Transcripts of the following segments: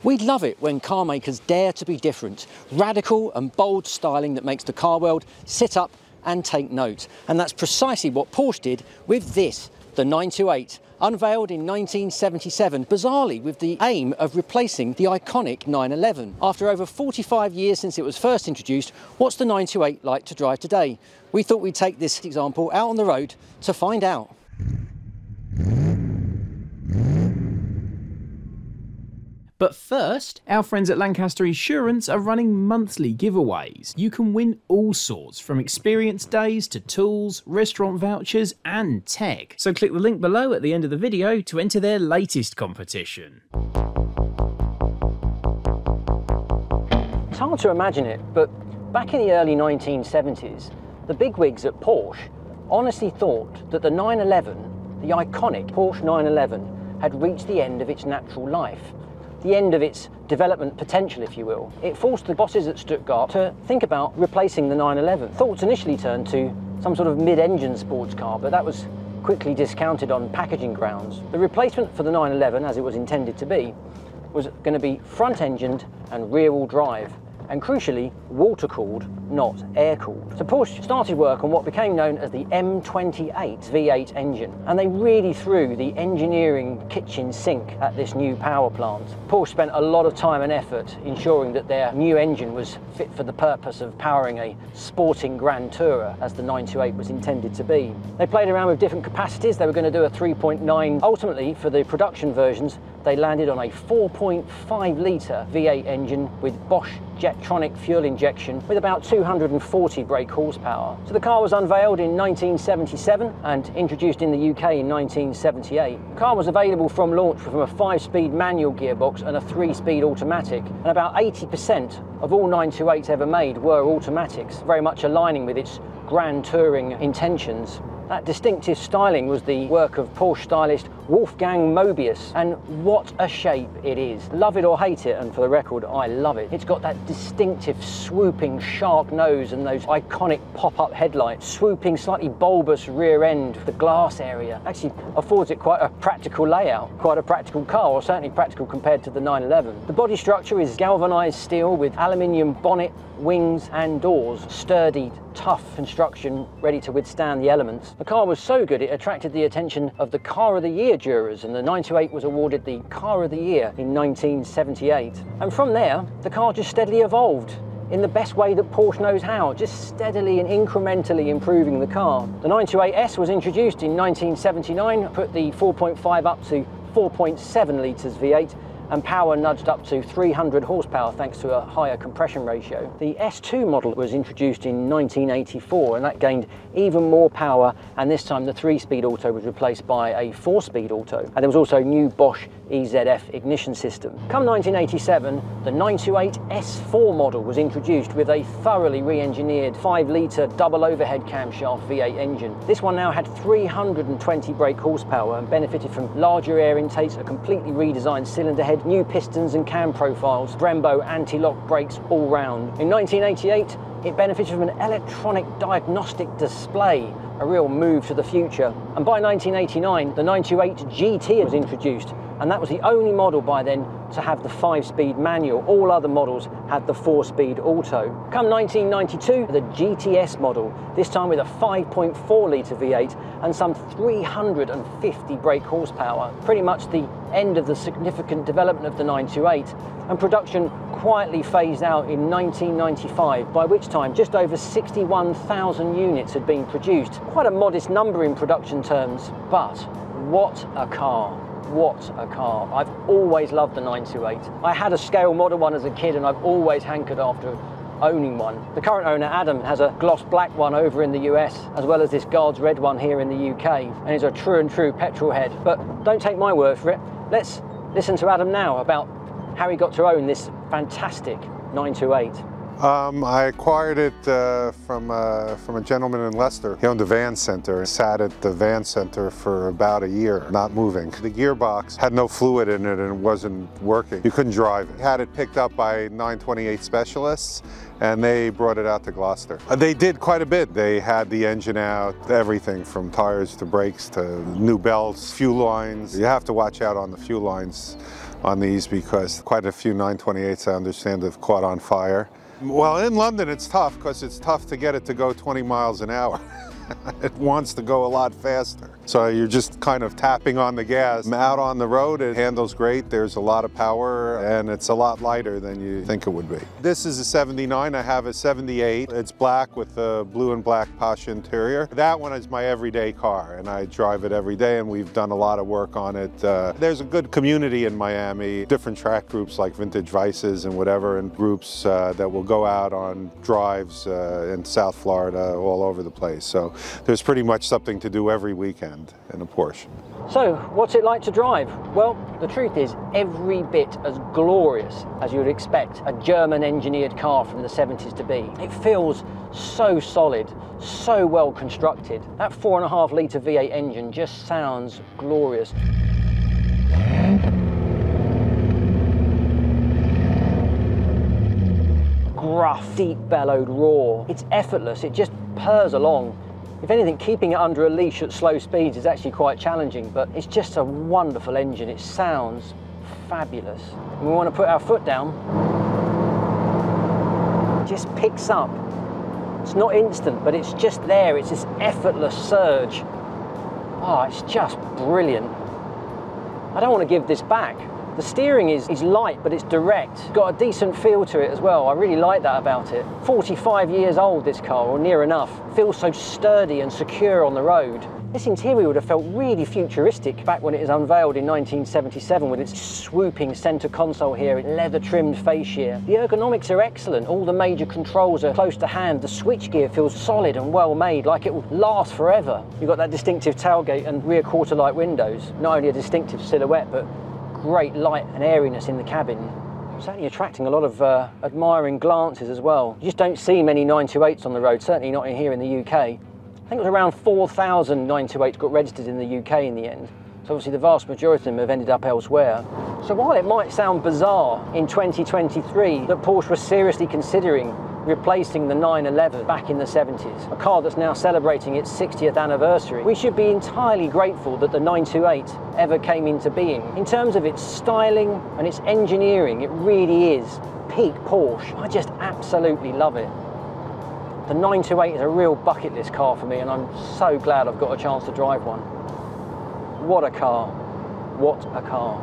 We love it when car makers dare to be different. Radical and bold styling that makes the car world sit up and take note. And that's precisely what Porsche did with this, the 928. Unveiled in 1977, bizarrely with the aim of replacing the iconic 911. After over 45 years since it was first introduced, what's the 928 like to drive today? We thought we'd take this example out on the road to find out. But first, our friends at Lancaster Insurance are running monthly giveaways. You can win all sorts, from experience days to tools, restaurant vouchers and tech. So click the link below at the end of the video to enter their latest competition. It's hard to imagine it, but back in the early 1970s, the bigwigs at Porsche honestly thought that the 911, the iconic Porsche 911, had reached the end of its natural life. The end of its development potential, if you will. It forced the bosses at Stuttgart to think about replacing the 911. Thoughts initially turned to some sort of mid-engine sports car, but that was quickly discounted on packaging grounds. The replacement for the 911, as it was intended to be, was going to be front-engined and rear-wheel drive, and crucially, water-cooled, not air-cooled. So Porsche started work on what became known as the M28 V8 engine, and they really threw the engineering kitchen sink at this new power plant. Porsche spent a lot of time and effort ensuring that their new engine was fit for the purpose of powering a sporting Grand Tourer, as the 928 was intended to be. They played around with different capacities. They were going to do a 3.9. Ultimately, for the production versions, they landed on a 4.5-litre V8 engine with Bosch Jetronic fuel injection with about 240 brake horsepower. So the car was unveiled in 1977 and introduced in the UK in 1978. The car was available from launch from a 5-speed manual gearbox and a 3-speed automatic, and about 80% of all 928s ever made were automatics, very much aligning with its grand touring intentions. That distinctive styling was the work of Porsche stylist Wolfgang Moebius, and what a shape it is. Love it or hate it, and for the record, I love it. It's got that distinctive swooping shark nose and those iconic pop-up headlights, swooping slightly bulbous rear end, the glass area actually affords it quite a practical layout, quite a practical car, or certainly practical compared to the 911. The body structure is galvanized steel with aluminium bonnet, wings and doors, sturdy, tough construction ready to withstand the elements. The car was so good it attracted the attention of the Car of the Year jurors, and the 928 was awarded the Car of the Year in 1978. And from there, the car just steadily evolved in the best way that Porsche knows how, just steadily and incrementally improving the car. The 928S was introduced in 1979, put the 4.5 up to 4.7 litres V8, and power nudged up to 300 horsepower thanks to a higher compression ratio. The S2 model was introduced in 1984, and that gained even more power, and this time the 3-speed auto was replaced by a 4-speed auto. And there was also a new Bosch EZF ignition system. Come 1987, the 928 S4 model was introduced with a thoroughly re-engineered 5-litre double overhead camshaft V8 engine. This one now had 320 brake horsepower and benefited from larger air intakes, a completely redesigned cylinder head, new pistons and cam profiles, Brembo anti-lock brakes all round. In 1988, it benefited from an electronic diagnostic display, a real move to the future. And by 1989, the 928 GT was introduced, and that was the only model by then to have the 5-speed manual. All other models had the 4-speed auto. Come 1992, the GTS model, this time with a 5.4-litre V8 and some 350 brake horsepower. Pretty much the end of the significant development of the 928, and production quietly phased out in 1995, by which time just over 61,000 units had been produced. Quite a modest number in production terms, but what a car. What a car. I've always loved the 928. I had a scale model one as a kid, and I've always hankered after owning one. The current owner, Adam, has a gloss black one over in the US, as well as this Guards red one here in the UK, and is a true and true petrol head. But don't take my word for it. Let's listen to Adam now about how he got to own this fantastic 928. I acquired it from a gentleman in Leicester. He owned a van center. Sat at the van center for about a year, not moving. The gearbox had no fluid in it and it wasn't working. You couldn't drive it. Had it picked up by 928 specialists, and they brought it out to Gloucester. They did quite a bit. They had the engine out, everything from tires to brakes to new belts, fuel lines. You have to watch out on the fuel lines on these because quite a few 928s I understand have caught on fire. Well, in London it's tough because it's tough to get it to go 20 miles an hour. It wants to go a lot faster. So you're just kind of tapping on the gas. Out on the road, it handles great. There's a lot of power and it's a lot lighter than you think it would be. This is a 79. I have a 78. It's black with a blue and black Porsche interior. That one is my everyday car and I drive it every day and we've done a lot of work on it. There's a good community in Miami, different track groups like Vintage Vices and whatever, and groups that will go out on drives in South Florida, all over the place. So there's pretty much something to do every weekend in a Porsche. So, what's it like to drive? Well, the truth is every bit as glorious as you would expect a German engineered car from the 70s to be. It feels so solid, so well constructed. That 4.5 litre V8 engine just sounds glorious. Gruff, deep bellowed roar. It's effortless, it just purrs along. If anything, keeping it under a leash at slow speeds is actually quite challenging, but it's just a wonderful engine. It sounds fabulous. When we want to put our foot down, it just picks up. It's not instant, but it's just there. It's this effortless surge. Oh, it's just brilliant. I don't want to give this back. The steering is light, but it's direct. It's got a decent feel to it as well. I really like that about it. 45 years old, this car, or near enough. Feels so sturdy and secure on the road. This interior would have felt really futuristic back when it was unveiled in 1977 with its swooping center console here, leather-trimmed fascia. The ergonomics are excellent. All the major controls are close to hand. The switchgear feels solid and well made, like it will last forever. You've got that distinctive tailgate and rear quarter-light windows. Not only a distinctive silhouette, but great light and airiness in the cabin. Certainly attracting a lot of admiring glances as well. You just don't see many 928s on the road, certainly not in here in the UK. I think it was around 4,000 928s got registered in the UK in the end. So obviously the vast majority of them have ended up elsewhere. So while it might sound bizarre in 2023 that Porsche was seriously considering replacing the 911 back in the 70s, a car that's now celebrating its 60th anniversary, we should be entirely grateful that the 928 ever came into being. In terms of its styling and its engineering, it really is peak Porsche. I just absolutely love it. The 928 is a real bucket list car for me, and I'm so glad I've got a chance to drive one. What a car. What a car.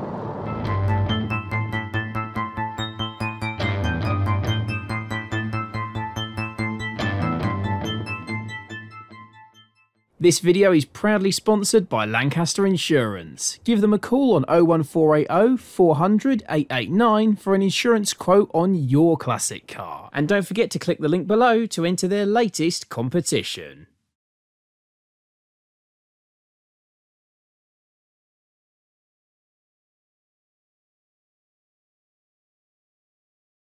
This video is proudly sponsored by Lancaster Insurance. Give them a call on 01480 400 889 for an insurance quote on your classic car. And don't forget to click the link below to enter their latest competition.